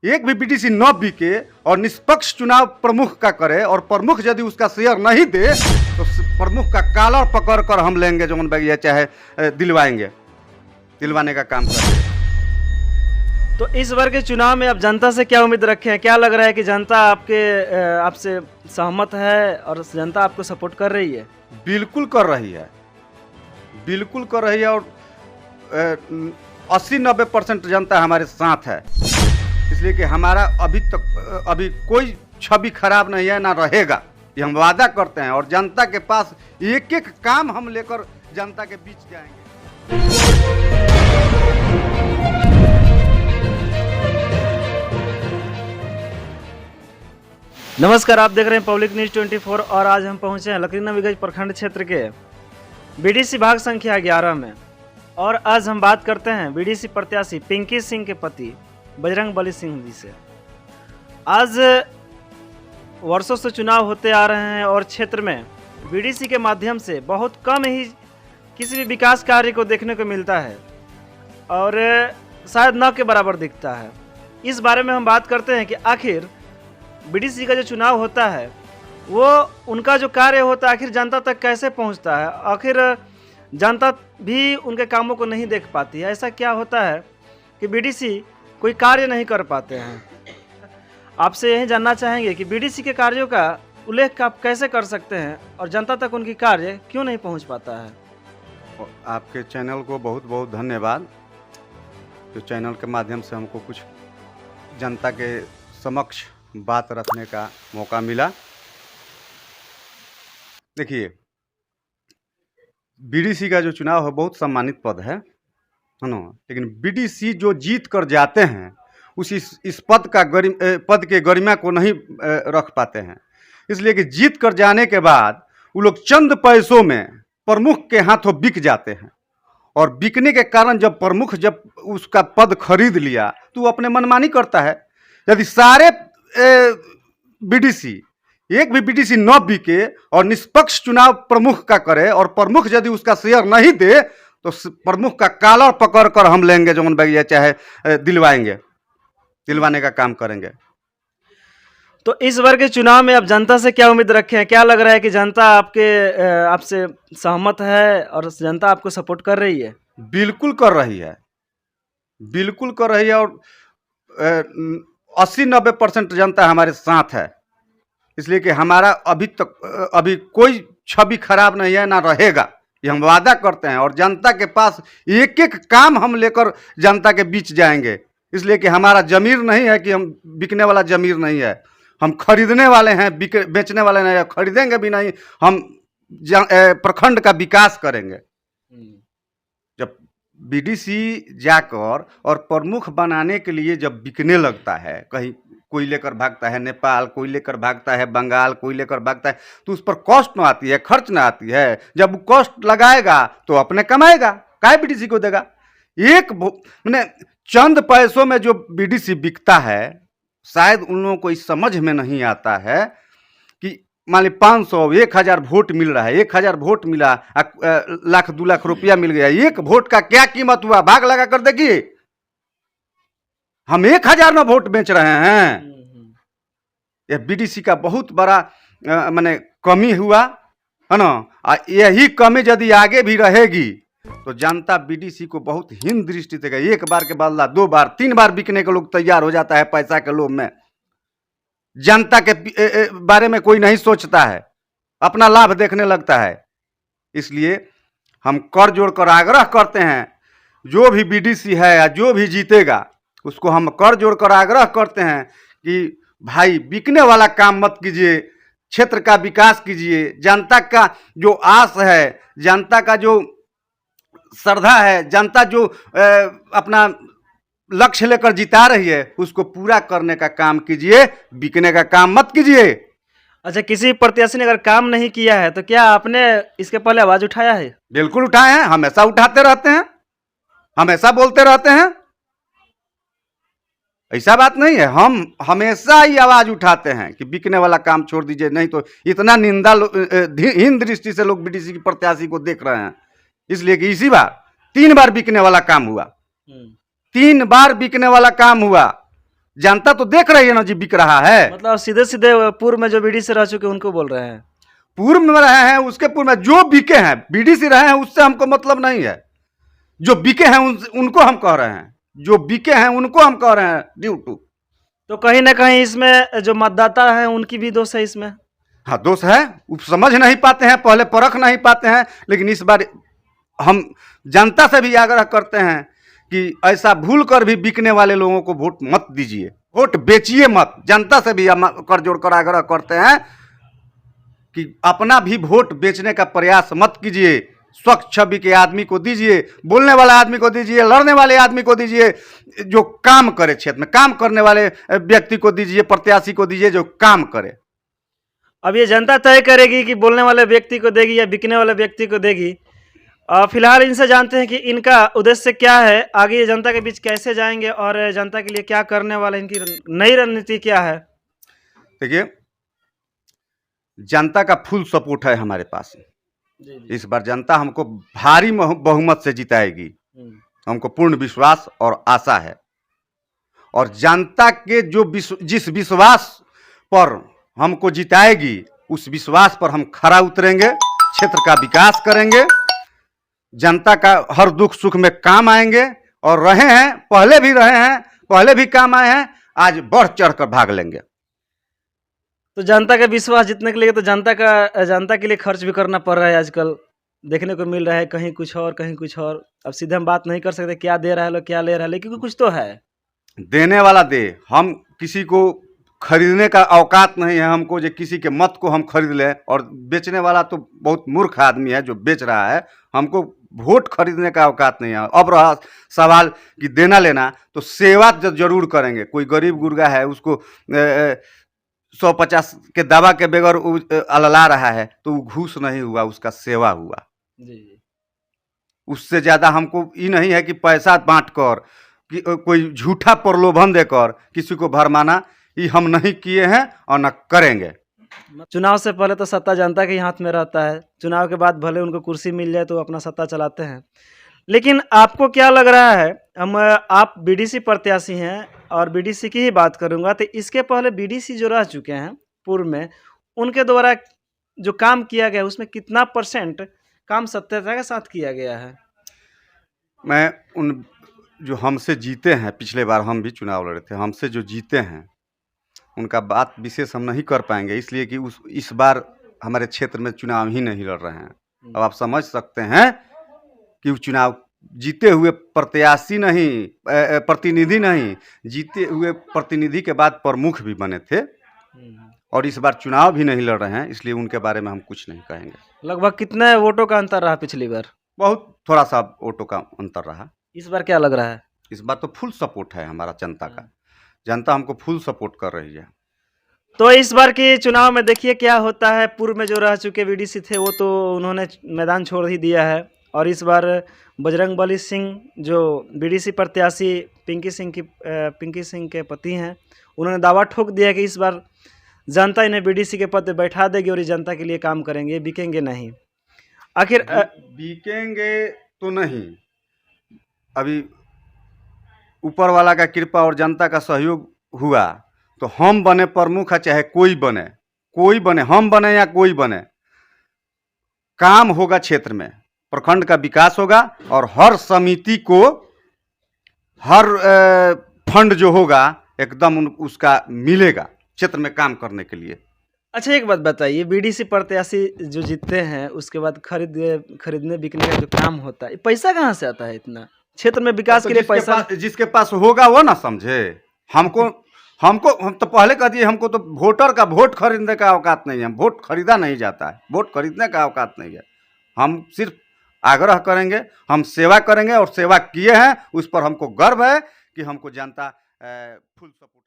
एक भी बीडीसी न बिके और निष्पक्ष चुनाव प्रमुख का करे और प्रमुख यदि उसका शेयर नहीं दे तो प्रमुख का कॉलर पकड़ कर हम लेंगे, जो बगिया चाहे दिलवाएंगे, दिलवाने का काम करेंगे। तो इस बार के चुनाव में आप जनता से क्या उम्मीद रखे हैं? क्या लग रहा है कि जनता आपसे सहमत है और जनता आपको सपोर्ट कर रही है? बिल्कुल कर रही है, बिल्कुल कर रही है और 80-90% जनता हमारे साथ है। इसलिए कि हमारा अभी कोई छवि खराब नहीं है, ना रहेगा, ये हम वादा करते हैं। और जनता के पास एक एक काम हम लेकर जनता के बीच जाएंगे। नमस्कार, आप देख रहे हैं पब्लिक न्यूज़ 24 और आज हम पहुंचे हैं लकड़ीनवीगंज प्रखंड क्षेत्र के बीडीसी भाग संख्या 11 में। और आज हम बात करते हैं बीडीसी प्रत्याशी पिंकी सिंह के पति बजरंगबली सिंह जी से। आज वर्षों से चुनाव होते आ रहे हैं और क्षेत्र में बीडीसी के माध्यम से बहुत कम ही किसी भी विकास कार्य को देखने को मिलता है और शायद न के बराबर दिखता है। इस बारे में हम बात करते हैं कि आखिर बीडीसी का जो चुनाव होता है वो उनका जो कार्य होता है आखिर जनता तक कैसे पहुंचता है, आखिर जनता भी उनके कामों को नहीं देख पाती है। ऐसा क्या होता है कि बीडीसी कोई कार्य नहीं कर पाते हैं? आपसे यही जानना चाहेंगे कि बीडीसी के कार्यों का उल्लेख आप कैसे कर सकते हैं और जनता तक उनकी कार्य क्यों नहीं पहुंच पाता है? आपके चैनल को बहुत बहुत धन्यवाद। जो चैनल के माध्यम से हमको कुछ जनता के समक्ष बात रखने का मौका मिला। देखिए, बीडीसी का जो चुनाव है बहुत सम्मानित पद है ना, लेकिन बीडीसी जो जीत कर जाते हैं इस पद के गरिमा को नहीं रख पाते हैं। इसलिए कि जीत कर जाने के बाद वो लोग चंद पैसों में प्रमुख के हाथों बिक जाते हैं और बिकने के कारण जब प्रमुख जब उसका पद खरीद लिया तो वो अपने मनमानी करता है। यदि सारे बीडीसी एक भी बीडीसी न बिके और निष्पक्ष चुनाव प्रमुख का करे और प्रमुख यदि उसका शेयर नहीं दे तो प्रमुख का कॉलर पकड़ कर हम लेंगे, जो बगिया चाहे दिलवाएंगे, दिलवाने का काम करेंगे। तो इस बार के चुनाव में आप जनता से क्या उम्मीद रखे हैं? क्या लग रहा है कि जनता आपसे सहमत है और जनता आपको सपोर्ट कर रही है? बिल्कुल कर रही है, बिल्कुल कर रही है और 80-90% जनता हमारे साथ है। इसलिए कि हमारा अभी कोई छवि खराब नहीं है, ना रहेगा, ये हम वादा करते हैं। और जनता के पास एक एक काम हम लेकर जनता के बीच जाएंगे। इसलिए कि हमारा जमीर नहीं है कि हम बिकने वाला जमीर नहीं है, हम खरीदने वाले हैं, बेचने वाले नहीं है। खरीदेंगे भी नहीं, हम प्रखंड का विकास करेंगे। जब बीडीसी जाकर और प्रमुख बनाने के लिए जब बिकने लगता है, कहीं कोई लेकर भागता है नेपाल, कोई लेकर भागता है बंगाल, कोई लेकर भागता है, तो उस पर कॉस्ट ना आती है, खर्च ना आती है। जब वो कॉस्ट लगाएगा तो अपने कमाएगा, काहे बीडीसी को देगा? मैंने चंद पैसों में जो बीडीसी बिकता है, शायद उन लोगों को इस समझ में नहीं आता है कि मान ली 500 1000 वोट मिल रहा है, 1000 वोट मिला, 1-2 लाख रुपया मिल गया, एक वोट का क्या कीमत हुआ? भाग लगा कर देखिए, हम 1000 में वोट बेच रहे हैं। यह बीडीसी का बहुत बड़ा माने कमी हुआ है ना। यही कमी यदि आगे भी रहेगी तो जनता बीडीसी को बहुत हीन दृष्टि से, एक बार के बदला 2 बार 3 बार बिकने के लोग तैयार हो जाता है पैसा के लोभ में। जनता के बारे में कोई नहीं सोचता है, अपना लाभ देखने लगता है। इसलिए हम कर जोड़कर आग्रह करते हैं, जो भी बीडीसी है या जो भी जीतेगा उसको हम कर जोड़कर आग्रह करते हैं कि भाई बिकने वाला काम मत कीजिए, क्षेत्र का विकास कीजिए। जनता का जो आस है, जनता का जो श्रद्धा है, जनता जो अपना लक्ष्य लेकर जिता रही है, उसको पूरा करने का काम कीजिए, बिकने का काम मत कीजिए। अच्छा, किसी प्रत्याशी ने अगर काम नहीं किया है तो क्या आपने इसके पहले आवाज उठाया है? बिल्कुल उठाए हैं, हमेशा उठाते रहते हैं, हमेशा बोलते रहते हैं। ऐसा बात नहीं है, हम हमेशा ही आवाज उठाते हैं कि बिकने वाला काम छोड़ दीजिए, नहीं तो इतना निंदा हीन दृष्टि से लोग बीडीसी की प्रत्याशी को देख रहे हैं। इसलिए कि इसी बार 3 बार बिकने वाला काम हुआ, 3 बार बिकने वाला काम हुआ। जनता तो देख रही है ना जी बिक रहा है। मतलब सीधे सीधे पूर्व में जो बीडीसी रह चुके उनको बोल रहे हैं। पूर्व में रहे हैं, उसके पूर्व में जो बिके हैं, बीडीसी रहे हैं, उससे हमको मतलब नहीं है। जो बिके हैं उनको हम कह रहे हैं, जो बिके हैं उनको हम कह रहे हैं ड्यू टू। तो कहीं ना कहीं इसमें जो मतदाता हैं उनकी भी दोष है इसमें। हाँ दोष है, वो समझ नहीं पाते हैं, पहले परख नहीं पाते हैं। लेकिन इस बार हम जनता से भी आग्रह करते हैं कि ऐसा भूल कर भी बिकने वाले लोगों को वोट मत दीजिए, वोट बेचिए मत। जनता से भी हम कर जोड़ कर आग्रह करते हैं कि अपना भी वोट बेचने का प्रयास मत कीजिए। स्वच्छ छवि के आदमी को दीजिए, बोलने वाला आदमी को दीजिए, लड़ने वाले आदमी को दीजिए, जो काम करे, क्षेत्र में काम करने वाले व्यक्ति को दीजिए, प्रत्याशी को दीजिए जो काम करे। अब ये जनता तय करेगी कि बोलने वाले व्यक्ति को देगी या बिकने वाले व्यक्ति को देगी। फिलहाल इनसे जानते हैं कि इनका उद्देश्य क्या है, आगे ये जनता के बीच कैसे जाएंगे और जनता के लिए क्या करने वाले, इनकी नई रणनीति क्या है। देखिए, जनता का फुल सपोर्ट है हमारे पास। इस बार जनता हमको भारी बहुमत से जिताएगी, हमको पूर्ण विश्वास और आशा है। और जनता के जो जिस विश्वास पर हमको जिताएगी, उस विश्वास पर हम खरा उतरेंगे, क्षेत्र का विकास करेंगे, जनता का हर दुख सुख में काम आएंगे। और रहे हैं, पहले भी रहे हैं, पहले भी काम आए हैं, आज बढ़ चढ़ कर भाग लेंगे। तो जनता का विश्वास जीतने के लिए तो जनता के लिए खर्च भी करना पड़ रहा है। आजकल देखने को मिल रहा है कहीं कुछ और कहीं कुछ और। अब सीधे हम बात नहीं कर सकते क्या दे रहा है लोग क्या ले रहा है, लेकिन कुछ तो है। देने वाला दे, हम किसी को खरीदने का औकात नहीं है हमको जो किसी के मत को हम खरीद लें। और बेचने वाला तो बहुत मूर्ख आदमी है जो बेच रहा है। हमको वोट खरीदने का औकात नहीं है। अब रहा सवाल कि देना लेना, तो सेवा जरूर करेंगे। कोई गरीब गुरगा है, उसको 150 के दवा के बगैर अलला रहा है, तो वो घूस नहीं हुआ, उसका सेवा हुआ। जी। उससे ज़्यादा हमको ये नहीं है कि पैसा बांट कर कि कोई झूठा प्रलोभन देकर किसी को भरमाना, ये हम नहीं किए हैं और न करेंगे। चुनाव से पहले तो सत्ता जनता के ही हाथ में रहता है, चुनाव के बाद भले उनको कुर्सी मिल जाए तो अपना सत्ता चलाते हैं। लेकिन आपको क्या लग रहा है, आप बीडीसी प्रत्याशी हैं और बीडीसी की ही बात करूंगा, तो इसके पहले बीडीसी जो रह चुके हैं पूर्व में, उनके द्वारा जो काम किया गया उसमें कितना % काम सत्यता के साथ किया गया है? मैं उन जो हमसे जीते हैं, पिछले बार हम भी चुनाव लड़े थे, हमसे जो जीते हैं उनका बात विशेष हम नहीं कर पाएंगे, इसलिए कि इस बार हमारे क्षेत्र में चुनाव ही नहीं लड़ रहे हैं। अब आप समझ सकते हैं कि वो चुनाव जीते हुए प्रत्याशी नहीं, प्रतिनिधि नहीं, जीते हुए प्रतिनिधि के बाद प्रमुख भी बने थे। और इस बार चुनाव भी नहीं लड़ रहे हैं, इसलिए उनके बारे में हम कुछ नहीं कहेंगे। लगभग कितने वोटों का अंतर रहा पिछली बार? बहुत थोड़ा सा वोटों का अंतर रहा। इस बार क्या लग रहा है? इस बार तो फुल सपोर्ट है हमारा जनता का, जनता हमको फुल सपोर्ट कर रही है। तो इस बार के चुनाव में देखिए क्या होता है। पूर्व में जो रह चुके बीडीसी थे वो तो उन्होंने मैदान छोड़ ही दिया है, और इस बार बजरंगबली सिंह जो बीडीसी प्रत्याशी पिंकी सिंह के पति हैं, उन्होंने दावा ठोक दिया कि इस बार जनता इन्हें बीडीसी के पद पे बैठा देगी और ये जनता के लिए काम करेंगे, बिकेंगे नहीं। आखिर बिकेंगे तो नहीं, अभी ऊपर वाला का कृपा और जनता का सहयोग हुआ तो हम बने प्रमुख, है चाहे कोई बने, हम बने या कोई बने, काम होगा क्षेत्र में, प्रखंड का विकास होगा और हर समिति को हर फंड जो होगा एकदम उसका मिलेगा क्षेत्र में काम करने के लिए। अच्छा एक बात बताइए, बीडीसी प्रत्याशी जो जीतते हैं उसके बाद खरीदने बिकने का जो काम होता है, पैसा कहाँ से आता है इतना क्षेत्र में विकास तो के लिए? पैसा जिसके पास होगा वो ना समझे। हम तो पहले कह दिए, हमको तो वोटर का वोट खरीदने का औकात नहीं है, वोट खरीदा नहीं जाता है, वोट खरीदने का औकात नहीं है। हम सिर्फ आग्रह करेंगे, हम सेवा करेंगे और सेवा किए हैं, उस पर हमको गर्व है कि हमको जनता फुल सपोर्ट